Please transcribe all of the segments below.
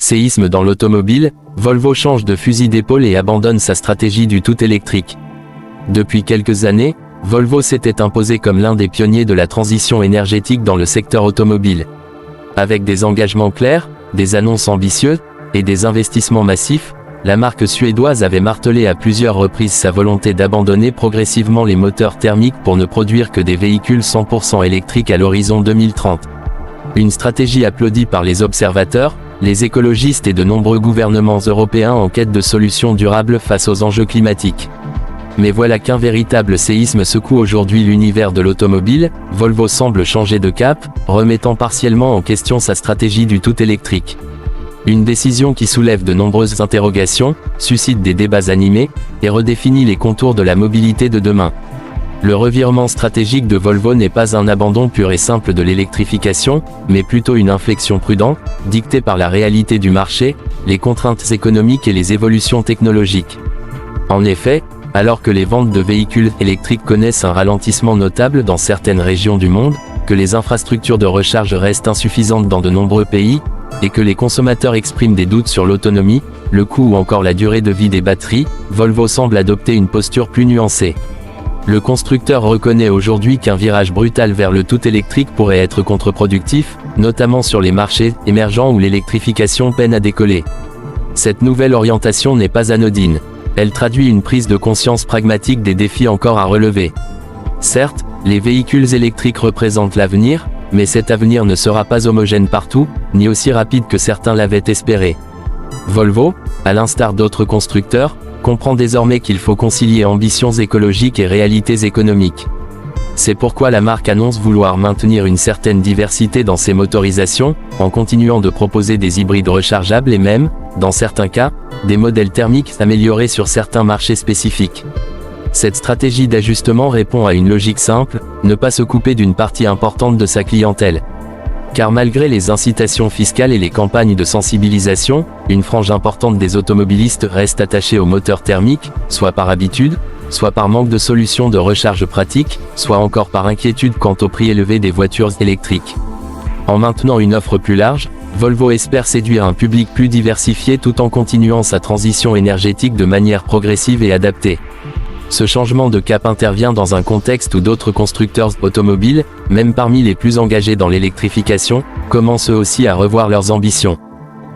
Séisme dans l'automobile, Volvo change de fusil d'épaule et abandonne sa stratégie du tout électrique. Depuis quelques années, Volvo s'était imposé comme l'un des pionniers de la transition énergétique dans le secteur automobile. Avec des engagements clairs, des annonces ambitieuses et des investissements massifs, la marque suédoise avait martelé à plusieurs reprises sa volonté d'abandonner progressivement les moteurs thermiques pour ne produire que des véhicules 100% électriques à l'horizon 2030. Une stratégie applaudie par les observateurs, les écologistes et de nombreux gouvernements européens en quête de solutions durables face aux enjeux climatiques. Mais voilà qu'un véritable séisme secoue aujourd'hui l'univers de l'automobile. Volvo semble changer de cap, remettant partiellement en question sa stratégie du tout électrique. Une décision qui soulève de nombreuses interrogations, suscite des débats animés, et redéfinit les contours de la mobilité de demain. Le revirement stratégique de Volvo n'est pas un abandon pur et simple de l'électrification, mais plutôt une inflexion prudente, dictée par la réalité du marché, les contraintes économiques et les évolutions technologiques. En effet, alors que les ventes de véhicules électriques connaissent un ralentissement notable dans certaines régions du monde, que les infrastructures de recharge restent insuffisantes dans de nombreux pays, et que les consommateurs expriment des doutes sur l'autonomie, le coût ou encore la durée de vie des batteries, Volvo semble adopter une posture plus nuancée. Le constructeur reconnaît aujourd'hui qu'un virage brutal vers le tout électrique pourrait être contre-productif, notamment sur les marchés émergents où l'électrification peine à décoller. Cette nouvelle orientation n'est pas anodine. Elle traduit une prise de conscience pragmatique des défis encore à relever. Certes, les véhicules électriques représentent l'avenir, mais cet avenir ne sera pas homogène partout, ni aussi rapide que certains l'avaient espéré. Volvo, à l'instar d'autres constructeurs, comprend désormais qu'il faut concilier ambitions écologiques et réalités économiques. C'est pourquoi la marque annonce vouloir maintenir une certaine diversité dans ses motorisations, en continuant de proposer des hybrides rechargeables et même, dans certains cas, des modèles thermiques améliorés sur certains marchés spécifiques. Cette stratégie d'ajustement répond à une logique simple, ne pas se couper d'une partie importante de sa clientèle. Car malgré les incitations fiscales et les campagnes de sensibilisation, une frange importante des automobilistes reste attachée aux moteurs thermiques, soit par habitude, soit par manque de solutions de recharge pratique, soit encore par inquiétude quant au prix élevé des voitures électriques. En maintenant une offre plus large, Volvo espère séduire un public plus diversifié tout en continuant sa transition énergétique de manière progressive et adaptée. Ce changement de cap intervient dans un contexte où d'autres constructeurs automobiles, même parmi les plus engagés dans l'électrification, commencent eux aussi à revoir leurs ambitions.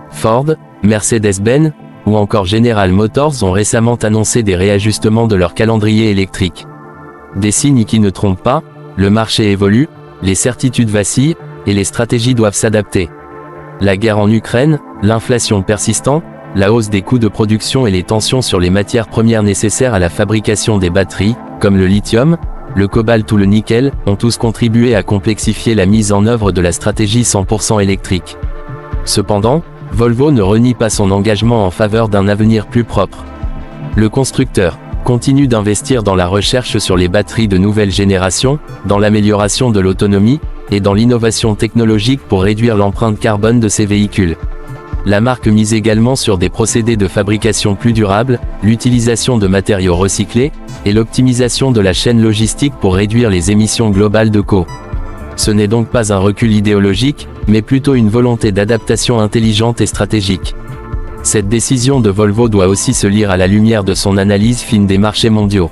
Ford, Mercedes-Benz, ou encore General Motors ont récemment annoncé des réajustements de leur calendrier électrique. Des signes qui ne trompent pas, le marché évolue, les certitudes vacillent, et les stratégies doivent s'adapter. La guerre en Ukraine, l'inflation persistante, la hausse des coûts de production et les tensions sur les matières premières nécessaires à la fabrication des batteries, comme le lithium, le cobalt ou le nickel, ont tous contribué à complexifier la mise en œuvre de la stratégie 100% électrique. Cependant, Volvo ne renie pas son engagement en faveur d'un avenir plus propre. Le constructeur continue d'investir dans la recherche sur les batteries de nouvelle génération, dans l'amélioration de l'autonomie, et dans l'innovation technologique pour réduire l'empreinte carbone de ses véhicules. La marque mise également sur des procédés de fabrication plus durables, l'utilisation de matériaux recyclés, et l'optimisation de la chaîne logistique pour réduire les émissions globales de CO. Ce n'est donc pas un recul idéologique, mais plutôt une volonté d'adaptation intelligente et stratégique. Cette décision de Volvo doit aussi se lire à la lumière de son analyse fine des marchés mondiaux.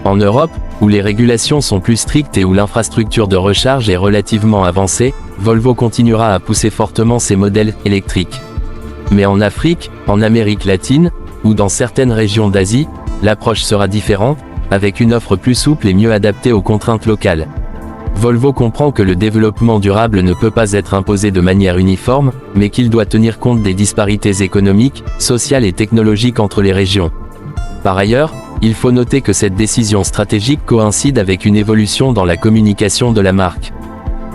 En Europe, où les régulations sont plus strictes et où l'infrastructure de recharge est relativement avancée, Volvo continuera à pousser fortement ses modèles électriques. Mais en Afrique, en Amérique latine, ou dans certaines régions d'Asie, l'approche sera différente, avec une offre plus souple et mieux adaptée aux contraintes locales. Volvo comprend que le développement durable ne peut pas être imposé de manière uniforme, mais qu'il doit tenir compte des disparités économiques, sociales et technologiques entre les régions. Par ailleurs, il faut noter que cette décision stratégique coïncide avec une évolution dans la communication de la marque.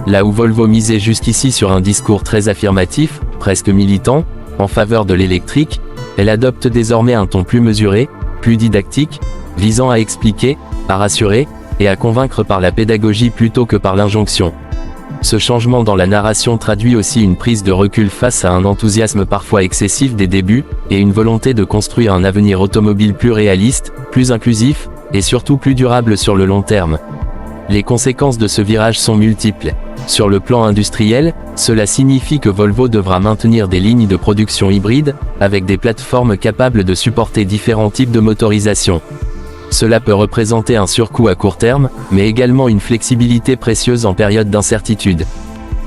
Là où Volvo misait jusqu'ici sur un discours très affirmatif, presque militant, en faveur de l'électrique, elle adopte désormais un ton plus mesuré, plus didactique, visant à expliquer, à rassurer, et à convaincre par la pédagogie plutôt que par l'injonction. Ce changement dans la narration traduit aussi une prise de recul face à un enthousiasme parfois excessif des débuts, et une volonté de construire un avenir automobile plus réaliste, plus inclusif, et surtout plus durable sur le long terme. Les conséquences de ce virage sont multiples. Sur le plan industriel, cela signifie que Volvo devra maintenir des lignes de production hybrides, avec des plateformes capables de supporter différents types de motorisation. Cela peut représenter un surcoût à court terme, mais également une flexibilité précieuse en période d'incertitude.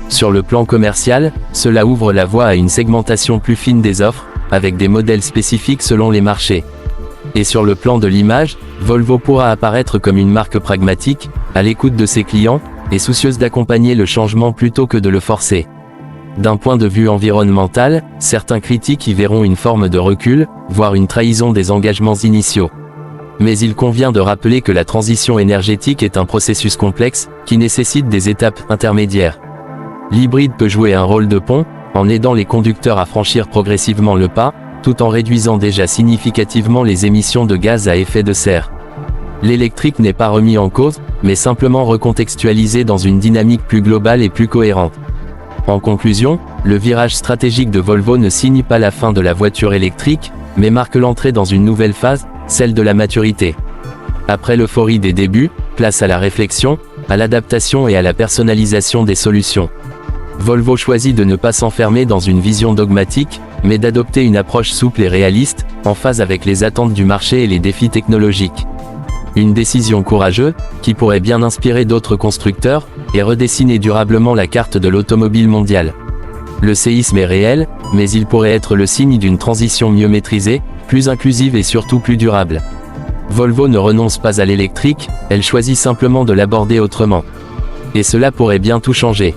Sur le plan commercial, cela ouvre la voie à une segmentation plus fine des offres, avec des modèles spécifiques selon les marchés. Et sur le plan de l'image, Volvo pourra apparaître comme une marque pragmatique, à l'écoute de ses clients, et soucieuse d'accompagner le changement plutôt que de le forcer. D'un point de vue environnemental, certains critiques y verront une forme de recul, voire une trahison des engagements initiaux. Mais il convient de rappeler que la transition énergétique est un processus complexe, qui nécessite des étapes intermédiaires. L'hybride peut jouer un rôle de pont, en aidant les conducteurs à franchir progressivement le pas, tout en réduisant déjà significativement les émissions de gaz à effet de serre. L'électrique n'est pas remis en cause, mais simplement recontextualisé dans une dynamique plus globale et plus cohérente. En conclusion, le virage stratégique de Volvo ne signe pas la fin de la voiture électrique, mais marque l'entrée dans une nouvelle phase, celle de la maturité. Après l'euphorie des débuts, place à la réflexion, à l'adaptation et à la personnalisation des solutions. Volvo choisit de ne pas s'enfermer dans une vision dogmatique, mais d'adopter une approche souple et réaliste, en phase avec les attentes du marché et les défis technologiques. Une décision courageuse, qui pourrait bien inspirer d'autres constructeurs, et redessiner durablement la carte de l'automobile mondiale. Le séisme est réel, mais il pourrait être le signe d'une transition mieux maîtrisée, plus inclusive et surtout plus durable. Volvo ne renonce pas à l'électrique, elle choisit simplement de l'aborder autrement. Et cela pourrait bien tout changer.